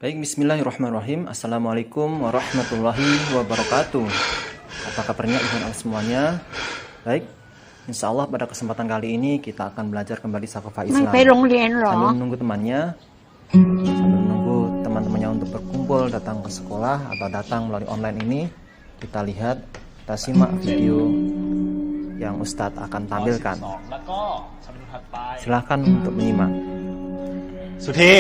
Baik, bismillahirrahmanirrahim. Assalamualaikum warahmatullahi wabarakatuh. Apa kabarnya ikhwan semuanya? Baik, insya Allah pada kesempatan kali ini kita akan belajar kembali Sakofa Islam. Sambil menunggu temannya, sambil menunggu teman-temannya untuk berkumpul datang ke sekolah atau datang melalui online ini, kita lihat, kita simak video yang Ustadz akan tampilkan. Silahkan untuk menyimak. สุธี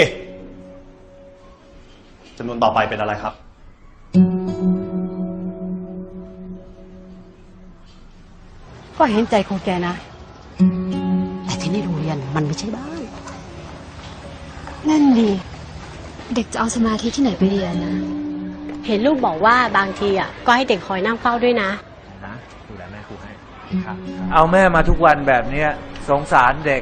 จำนวนต่อไปเป็นอะไรครับ ก็เห็นใจของแกนะ แต่ที่นี่โรงเรียนมันไม่ใช่บ้าน นั่นดิเด็กจะเอาสมาธิที่ไหนไปเรียนนะ เห็นลูกบอกว่าบางทีก็ให้เด็กคอยนั่งเฝ้าด้วยนะ ดูแลแม่ครูให้ เอาแม่มาทุกวันแบบนี้สงสารเด็ก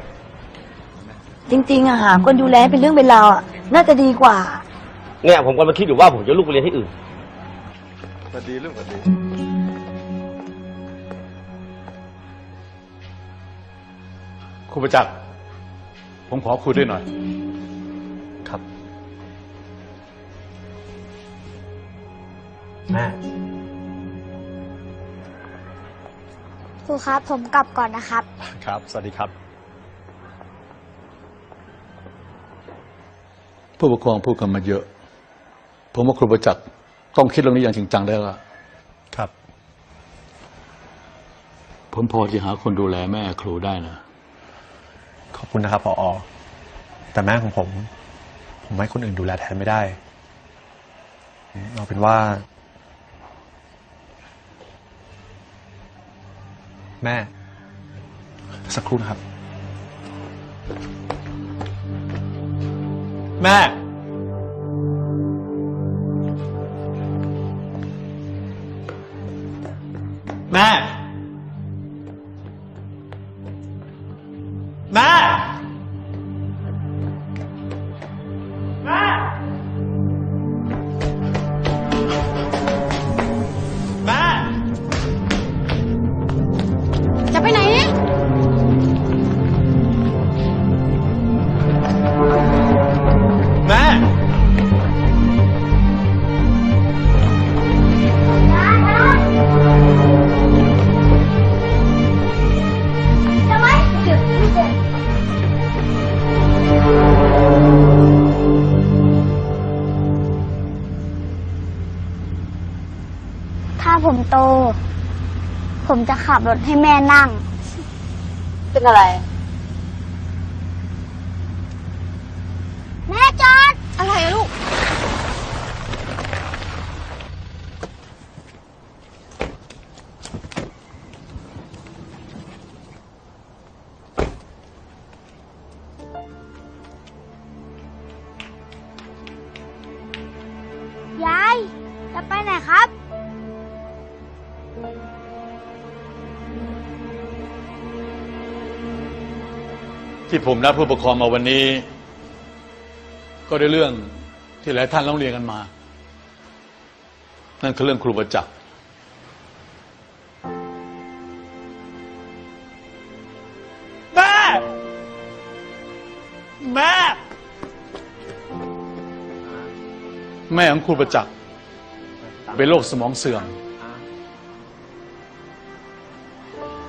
จริงๆหาคนดูแลเป็นเรื่องเป็นราวน่าจะดีกว่าเนี่ยผมกำลังคิดอยู่ว่าผมจะลูกไปเรียนที่อื่น พอดีเรื่องพอดีครูประจักษ์ผมขอคุยด้วยหน่อย ครับ แม่ ครูครับผมกลับก่อนนะครับ ครับ สวัสดีครับ ผู้ปกครองพูดกันมาเยอะผมว่าครูประจักษ์ต้องคิดเรื่องนี้อย่างจริงจังได้ละ ครับ ผมพอจะหาคนดูแลแม่ครูได้นะ ขอบคุณนะครับผอ.แต่แม่ของผมให้คนอื่นดูแลแทนไม่ได้เอาเป็นว่า แม่สักครู่นะครับ แม่ แม่ แม่ แม่ แม่ จะไปไหนเนี่ย แม่ ถ้าผมโต ผมจะขับรถให้แม่นั่ง เป็นอะไร แม่จอด อะไรอะลูก ยาย จะไปไหนครับ ที่ผมนัดผู้ปกครองมาวันนี้ ก็ได้เรื่องที่หลายท่านร้องเรียนกันมา นั่นคือเรื่องครูประจักษ์แม่ แม่ แม่ของครูประจักษ์เป็นโรคสมองเสื่อม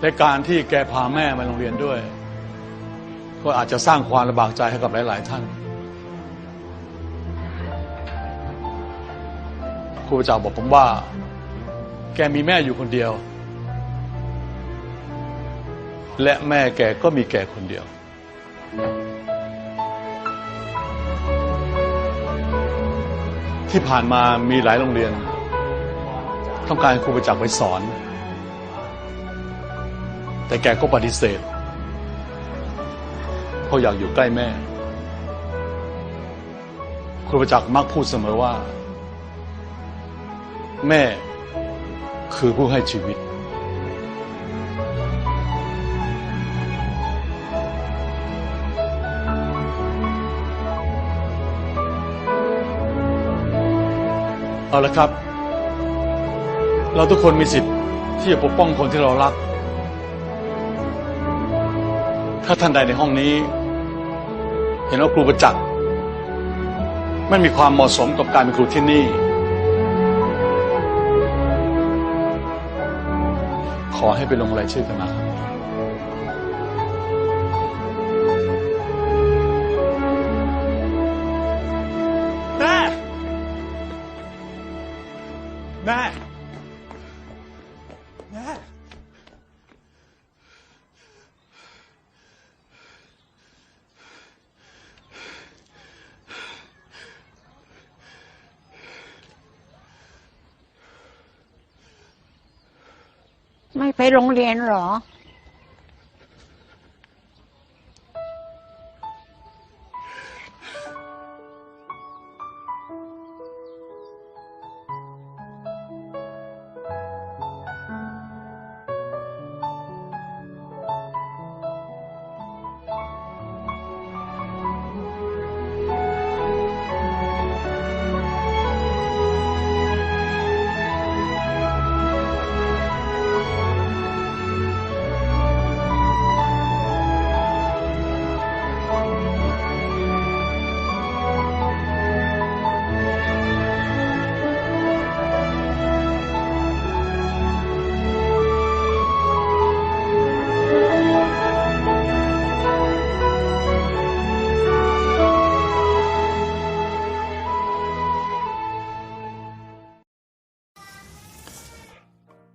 และการที่แกพาแม่มาโรงเรียนด้วย ก็อาจจะสร้างความลำบากใจให้กับหลายๆท่านครูประจักษ์บอกผมว่า แกมีแม่อยู่คนเดียว และแม่แกก็มีแกคนเดียวที่ผ่านมามีหลายโรงเรียนต้องการครูประจักษ์ไปสอนแต่แกก็ปฏิเสธเพราะอยากอยู่ใกล้แม่ครูประจักษ์มักพูดเสมอว่า แม่คือผู้ให้ชีวิตเอาละครับเราทุกคนมีสิทธิ์ที่จะปกป้องคนที่เรารัก ถ้าท่านใดในห้องนี้ เห็นว่าครูประจักษ์ ไ ไม่มีความเหมาะสมกับการเป็นครูที่นี่ ขอให้ไปลงรายชื่อกันนะครับ แม่ แม่ แม่ ไม่ไปโรงเรียนเหรอ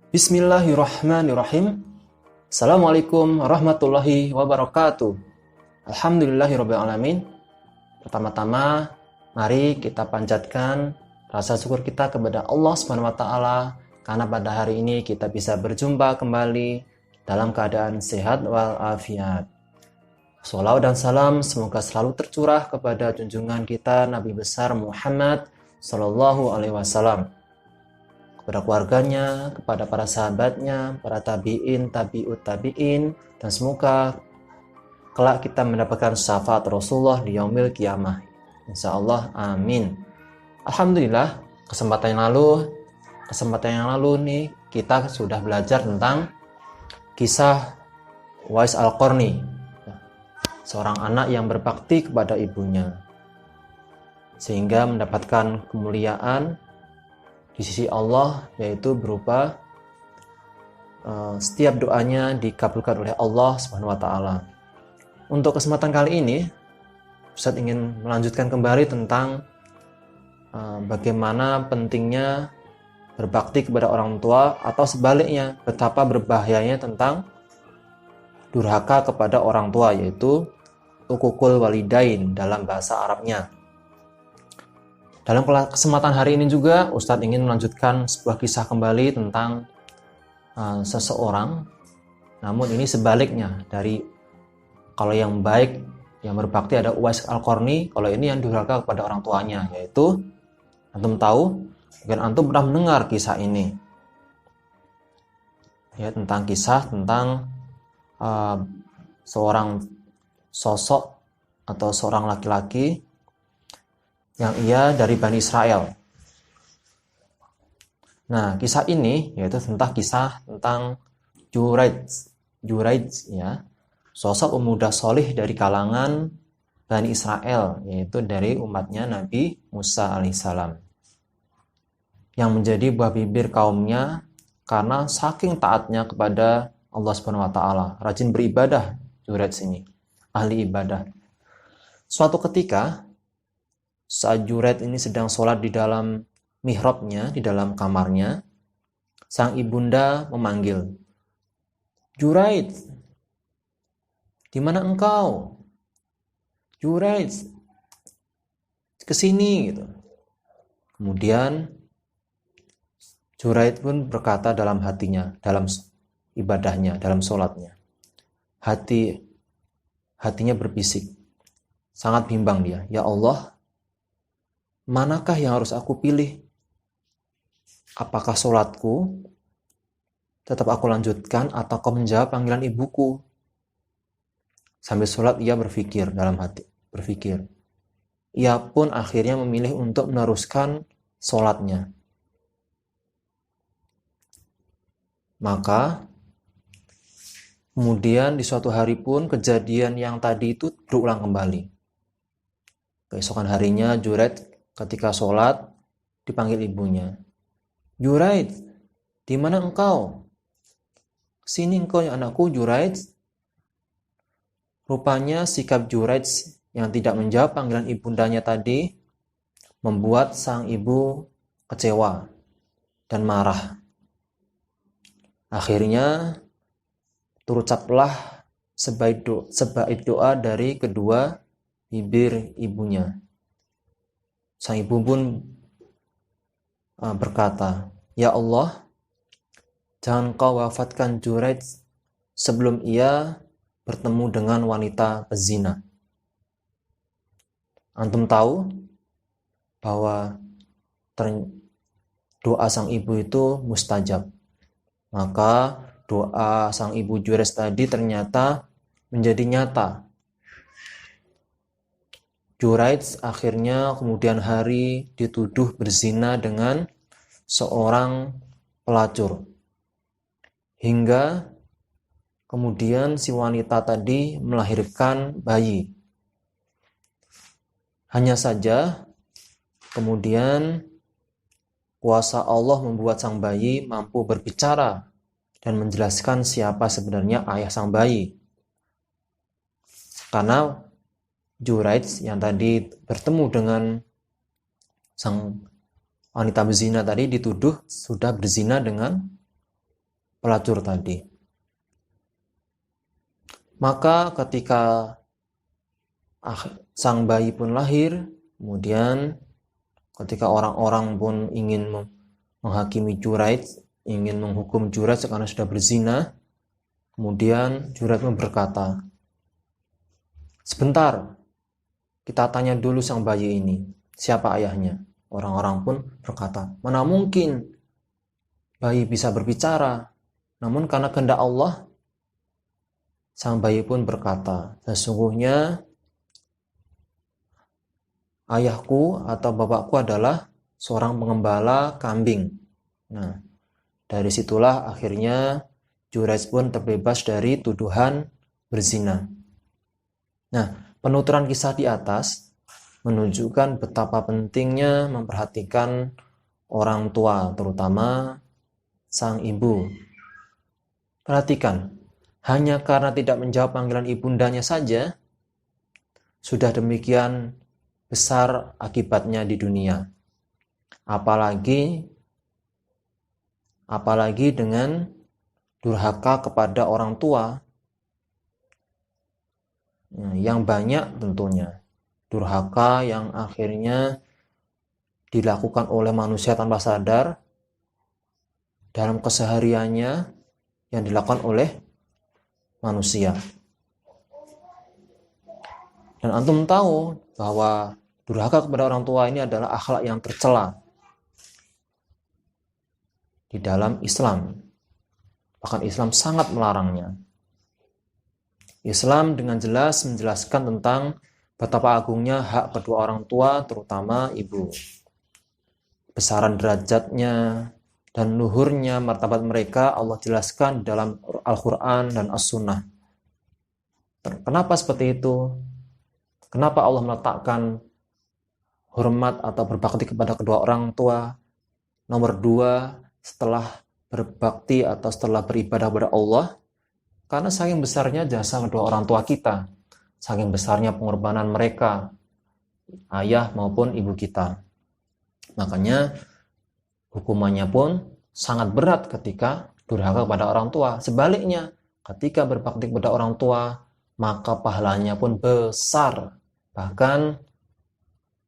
Bismillahirrahmanirrahim. Assalamualaikum warahmatullahi wabarakatuh. Alhamdulillahirrabbilalamin. Pertama-tama, mari kita panjatkan rasa syukur kita kepada Allah SWT karena pada hari ini kita bisa berjumpa kembali dalam keadaan sehat walafiat. Shalawat dan salam semoga selalu tercurah kepada junjungan kita Nabi besar Muhammad Sallallahu Alaihi Wasallam, kepada keluarganya, kepada para sahabatnya, para tabi'in, tabi'ut tabi'in, dan semoga kelak kita mendapatkan syafaat Rasulullah di yaumil qiyamah. Insyaallah, amin. Alhamdulillah, kesempatan yang lalu nih kita sudah belajar tentang kisah Uwais Al-Qarni, seorang anak yang berbakti kepada ibunya sehingga mendapatkan kemuliaan di sisi Allah, yaitu berupa setiap doanya dikabulkan oleh Allah Subhanahu wa taala. Untuk kesempatan kali ini, Ustadz ingin melanjutkan kembali tentang bagaimana pentingnya berbakti kepada orang tua, atau sebaliknya betapa berbahayanya tentang durhaka kepada orang tua, yaitu uququl walidain dalam bahasa Arabnya. Dalam kesempatan hari ini juga Ustadz ingin melanjutkan sebuah kisah kembali tentang seseorang, namun ini sebaliknya dari kalau yang baik, yang berbakti ada Uwais Al-Qarni, kalau ini yang durhaka kepada orang tuanya, yaitu antum tahu, mungkin antum pernah mendengar kisah ini, ya, tentang kisah tentang seorang sosok atau seorang laki-laki yang ia dari Bani Israel. Nah, kisah ini yaitu kisah tentang Juraij, ya, sosok pemuda solih dari kalangan Bani Israel, yaitu dari umatnya Nabi Musa alaihissalam, yang menjadi buah bibir kaumnya karena saking taatnya kepada Allah Subhanahu wa taala. Rajin beribadah Juraij ini, ahli ibadah. Suatu ketika saat Juraij ini sedang sholat di dalam mihrabnya, di dalam kamarnya, sang ibunda memanggil, "Juraij, di mana engkau? Juraij, kesini," gitu. Kemudian Juraij pun berkata dalam hatinya, dalam ibadahnya, dalam sholatnya, hatinya berbisik, sangat bimbang dia, "Ya Allah, manakah yang harus aku pilih? Apakah sholatku tetap aku lanjutkan atau kau menjawab panggilan ibuku?" Sambil sholat ia berpikir dalam hati, Ia pun akhirnya memilih untuk meneruskan sholatnya. Maka kemudian di suatu hari pun kejadian yang tadi itu berulang kembali. Keesokan harinya Juraij ketika sholat dipanggil ibunya. Juraid, di mana engkau? Sini engkau ya anakku, Juraid. Rupanya sikap Juraid yang tidak menjawab panggilan ibundanya tadi membuat sang ibu kecewa dan marah. Akhirnya terucaplah sebaik doa dari kedua bibir ibunya. Sang ibu pun berkata, "Ya Allah, jangan kau wafatkan Juraid sebelum ia bertemu dengan wanita pezina." Antum tahu bahwa doa sang ibu itu mustajab. Maka doa sang ibu Juraid tadi ternyata menjadi nyata. Juraid akhirnya kemudian hari dituduh berzina dengan seorang pelacur. Hingga kemudian si wanita tadi melahirkan bayi. Hanya saja kemudian kuasa Allah membuat sang bayi mampu berbicara dan menjelaskan siapa sebenarnya ayah sang bayi. Karena Juraid yang tadi bertemu dengan sang wanita berzina tadi dituduh sudah berzina dengan pelacur tadi. Maka ketika sang bayi pun lahir, kemudian ketika orang-orang pun ingin menghakimi Juraid, ingin menghukum Juraid karena sudah berzina, kemudian Juraid pun berkata, "Sebentar, kita tanya dulu sang bayi ini, siapa ayahnya?" Orang-orang pun berkata, "Mana mungkin bayi bisa berbicara?" Namun karena kehendak Allah, sang bayi pun berkata, "Sesungguhnya ayahku atau bapakku adalah seorang pengembala kambing." Nah, dari situlah akhirnya Juraid pun terbebas dari tuduhan berzina. Nah, penuturan kisah di atas menunjukkan betapa pentingnya memperhatikan orang tua, terutama sang ibu. Perhatikan, hanya karena tidak menjawab panggilan ibundanya saja, sudah demikian besar akibatnya di dunia. Apalagi dengan durhaka kepada orang tua, yang banyak tentunya. Durhaka yang akhirnya dilakukan oleh manusia tanpa sadar dalam kesehariannya yang dilakukan oleh manusia. Dan antum tahu bahwa durhaka kepada orang tua ini adalah akhlak yang tercela di dalam Islam. Bahkan Islam sangat melarangnya. Islam dengan jelas menjelaskan tentang betapa agungnya hak kedua orang tua, terutama ibu. Besaran derajatnya dan luhurnya martabat mereka Allah jelaskan dalam Al-Quran dan As-Sunnah. Kenapa seperti itu? Kenapa Allah meletakkan hormat atau berbakti kepada kedua orang tua nomor 2 setelah berbakti atau setelah beribadah kepada Allah? Karena saking besarnya jasa kedua orang tua kita, saking besarnya pengorbanan mereka, ayah maupun ibu kita. Makanya hukumannya pun sangat berat ketika durhaka kepada orang tua. Sebaliknya, ketika berbakti kepada orang tua, maka pahalanya pun besar. Bahkan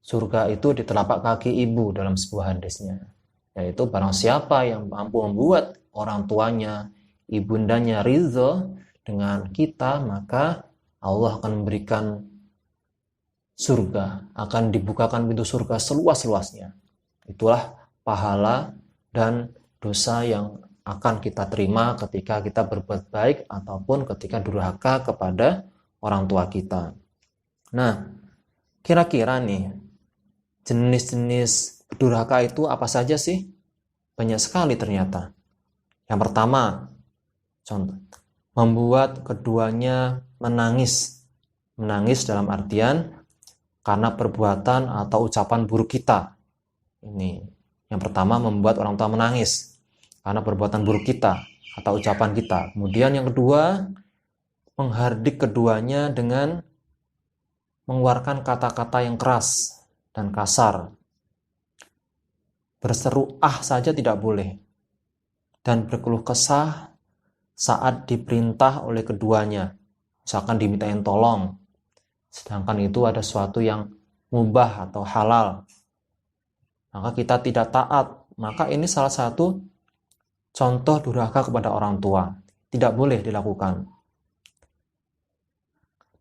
surga itu di telapak kaki ibu dalam sebuah hadisnya. Yaitu barang siapa yang mampu membuat orang tuanya, ibundanya ridho dengan kita, maka Allah akan memberikan surga, akan dibukakan pintu surga seluas-luasnya. Itulah pahala dan dosa yang akan kita terima ketika kita berbuat baik ataupun ketika durhaka kepada orang tua kita. Nah, kira-kira nih jenis-jenis durhaka itu apa saja sih? Banyak sekali ternyata. Yang pertama, contoh, membuat keduanya menangis. Menangis dalam artian karena perbuatan atau ucapan buruk kita. Ini yang pertama, membuat orang tua menangis karena perbuatan buruk kita atau ucapan kita. Kemudian yang kedua, menghardik keduanya dengan mengeluarkan kata-kata yang keras dan kasar. Berseru saja tidak boleh, dan berkeluh kesah saat diperintah oleh keduanya, misalkan dimintain tolong, sedangkan itu ada sesuatu yang mubah atau halal, maka kita tidak taat. Maka ini salah satu contoh durhaka kepada orang tua, tidak boleh dilakukan.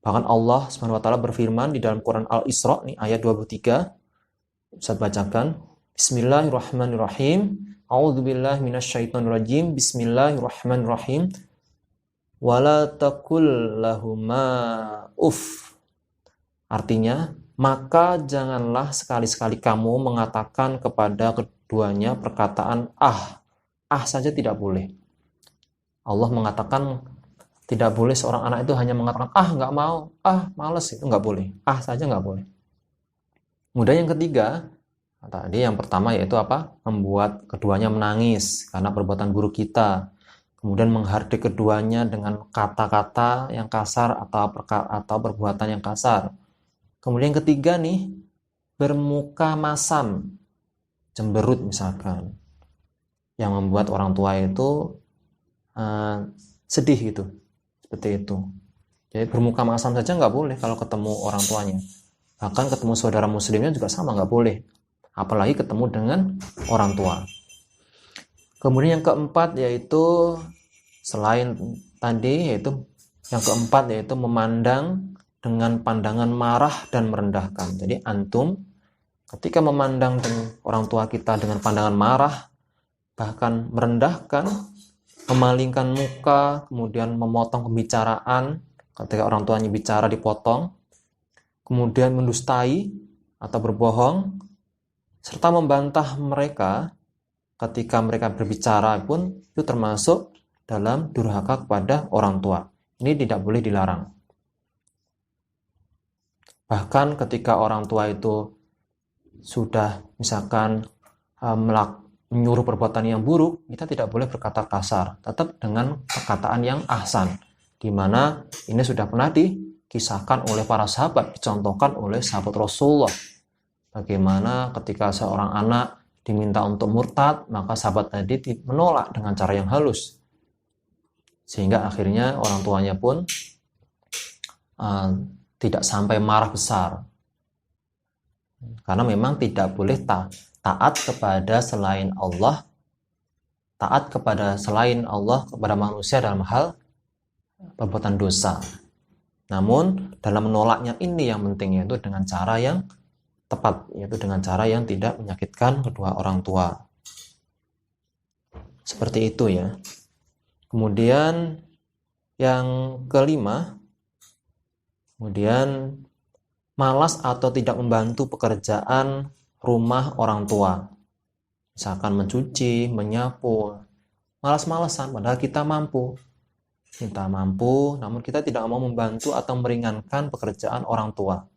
Bahkan Allah SWT berfirman di dalam Quran Al-Isra nih, ayat 23, saya bacakan. Bismillahirrahmanirrahim. A'udzubillahi minasyaitonirrajim. Bismillahirrahmanirrahim. Wala taqul lahuma uff. Artinya, maka janganlah sekali-sekali kamu mengatakan kepada keduanya perkataan saja tidak boleh. Allah mengatakan tidak boleh seorang anak itu hanya mengatakan nggak mau, males, itu nggak boleh. Saja nggak boleh. Kemudian yang ketiga, tadi yang pertama yaitu apa? Membuat keduanya menangis karena perbuatan buruk kita. Kemudian menghardik keduanya dengan kata-kata yang kasar atau perbuatan yang kasar. Kemudian yang ketiga nih, bermuka masam, cemberut misalkan, yang membuat orang tua itu sedih gitu, seperti itu. Jadi bermuka masam saja nggak boleh kalau ketemu orang tuanya. Bahkan ketemu saudara muslimnya juga sama, nggak boleh. Apalagi ketemu dengan orang tua. Kemudian yang keempat yaitu selain tadi, yaitu yang keempat yaitu memandang dengan pandangan marah dan merendahkan. Jadi antum ketika memandang orang tua kita dengan pandangan marah, bahkan merendahkan, memalingkan muka, kemudian memotong pembicaraan, ketika orang tuanya bicara dipotong, kemudian mendustai atau berbohong, serta membantah mereka ketika mereka berbicara pun itu termasuk dalam durhaka kepada orang tua. Ini tidak boleh dilarang. Bahkan ketika orang tua itu sudah misalkan menyuruh perbuatan yang buruk, kita tidak boleh berkata kasar, tetap dengan perkataan yang ahsan, di mana ini sudah pernah dikisahkan oleh para sahabat, dicontohkan oleh sahabat Rasulullah. Bagaimana ketika seorang anak diminta untuk murtad, maka sahabat tadi menolak dengan cara yang halus, sehingga akhirnya orang tuanya pun tidak sampai marah besar, karena memang tidak boleh taat kepada selain Allah, kepada manusia dalam hal perbuatan dosa. Namun dalam menolaknya ini yang penting, yaitu dengan cara yang tepat, yaitu dengan cara yang tidak menyakitkan kedua orang tua. Seperti itu ya. Kemudian yang kelima, kemudian malas atau tidak membantu pekerjaan rumah orang tua. Misalkan mencuci, menyapu, malas-malasan padahal kita mampu. Kita mampu, namun kita tidak mau membantu atau meringankan pekerjaan orang tua.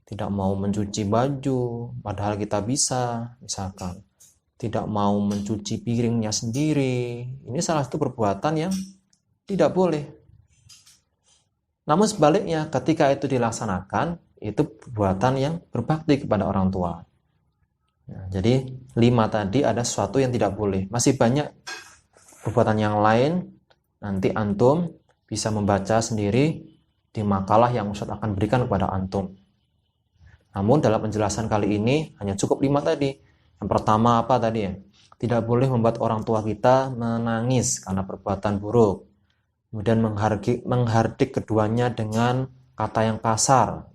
Tidak mau mencuci baju, padahal kita bisa, misalkan. Tidak mau mencuci piringnya sendiri. Ini salah satu perbuatan yang tidak boleh. Namun sebaliknya, ketika itu dilaksanakan, itu perbuatan yang berbakti kepada orang tua. Jadi 5 tadi ada sesuatu yang tidak boleh. Masih banyak perbuatan yang lain. Nanti antum bisa membaca sendiri di makalah yang Ustadz akan berikan kepada antum. Namun dalam penjelasan kali ini hanya cukup 5 tadi. Yang pertama apa tadi ya? Tidak boleh membuat orang tua kita menangis karena perbuatan buruk. Kemudian menghardik keduanya dengan kata yang kasar,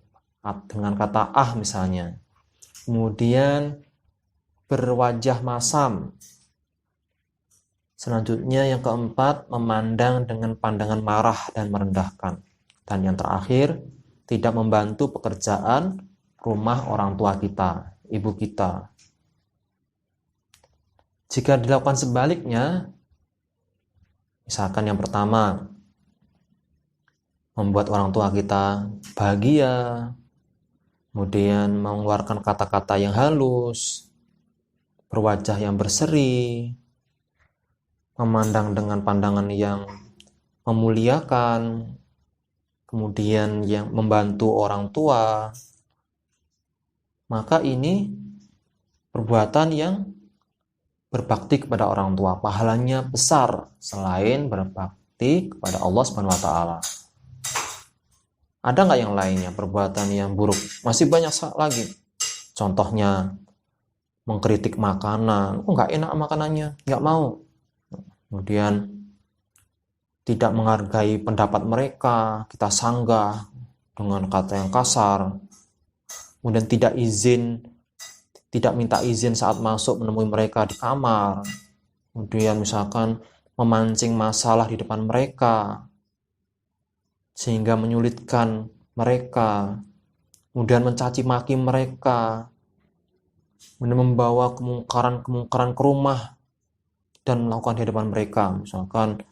dengan kata misalnya. Kemudian berwajah masam. Selanjutnya yang keempat, memandang dengan pandangan marah dan merendahkan. Dan yang terakhir, tidak membantu pekerjaan rumah orang tua kita, ibu kita. Jika dilakukan sebaliknya, misalkan yang pertama, membuat orang tua kita bahagia, kemudian mengeluarkan kata-kata yang halus, berwajah yang berseri, memandang dengan pandangan yang memuliakan, kemudian yang membantu orang tua, maka ini perbuatan yang berbakti kepada orang tua. Pahalanya besar selain berbakti kepada Allah Subhanahu wa taala. Ada nggak yang lainnya perbuatan yang buruk? Masih banyak lagi. Contohnya mengkritik makanan. Oh, nggak enak makanannya, nggak mau. Kemudian tidak menghargai pendapat mereka, kita sanggah dengan kata yang kasar. Kemudian tidak minta izin saat masuk menemui mereka di kamar. Kemudian misalkan memancing masalah di depan mereka sehingga menyulitkan mereka. Kemudian mencaci maki mereka. Kemudian membawa kemungkaran ke rumah dan melakukan di hadapan mereka. Misalkan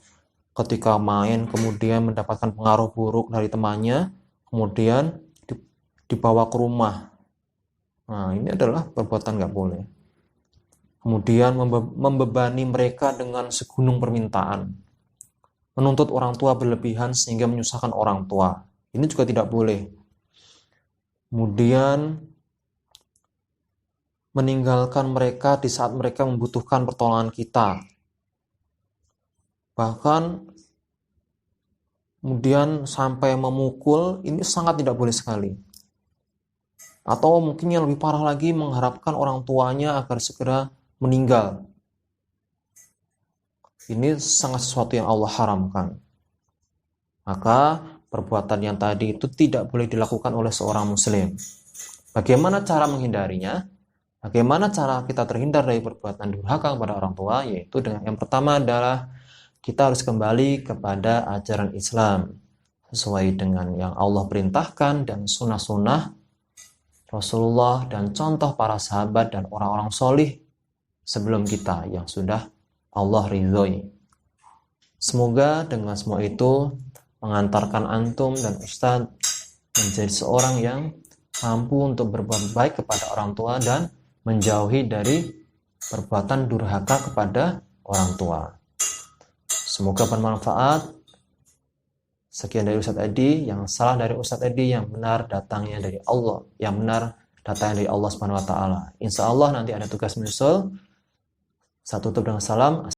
ketika main kemudian mendapatkan pengaruh buruk dari temannya, kemudian dibawa ke rumah. Nah, ini adalah perbuatan nggak boleh. Kemudian membebani mereka dengan segunung permintaan. Menuntut orang tua berlebihan sehingga menyusahkan orang tua. Ini juga tidak boleh. Kemudian meninggalkan mereka di saat mereka membutuhkan pertolongan kita. Bahkan kemudian sampai memukul, ini sangat tidak boleh sekali. Atau mungkin yang lebih parah lagi, mengharapkan orang tuanya agar segera meninggal. Ini sangat sesuatu yang Allah haramkan. Maka perbuatan yang tadi itu tidak boleh dilakukan oleh seorang muslim. Bagaimana cara menghindarinya? Bagaimana cara kita terhindar dari perbuatan durhaka kepada orang tua? Yaitu dengan yang pertama adalah kita harus kembali kepada ajaran Islam sesuai dengan yang Allah perintahkan dan sunnah-sunnah Rasulullah dan contoh para sahabat dan orang-orang solih sebelum kita yang sudah Allah ridhoi. Semoga dengan semua itu mengantarkan antum dan ustadz menjadi seorang yang mampu untuk berbuat baik kepada orang tua dan menjauhi dari perbuatan durhaka kepada orang tua. Semoga bermanfaat. Sekian dari Ustadz Edi, yang salah dari Ustadz Edi, yang benar datangnya dari Allah, yang benar datangnya dari Allah Subhanahu wa taala. Insya Allah nanti ada tugas menyusul. Saya tutup dengan salam.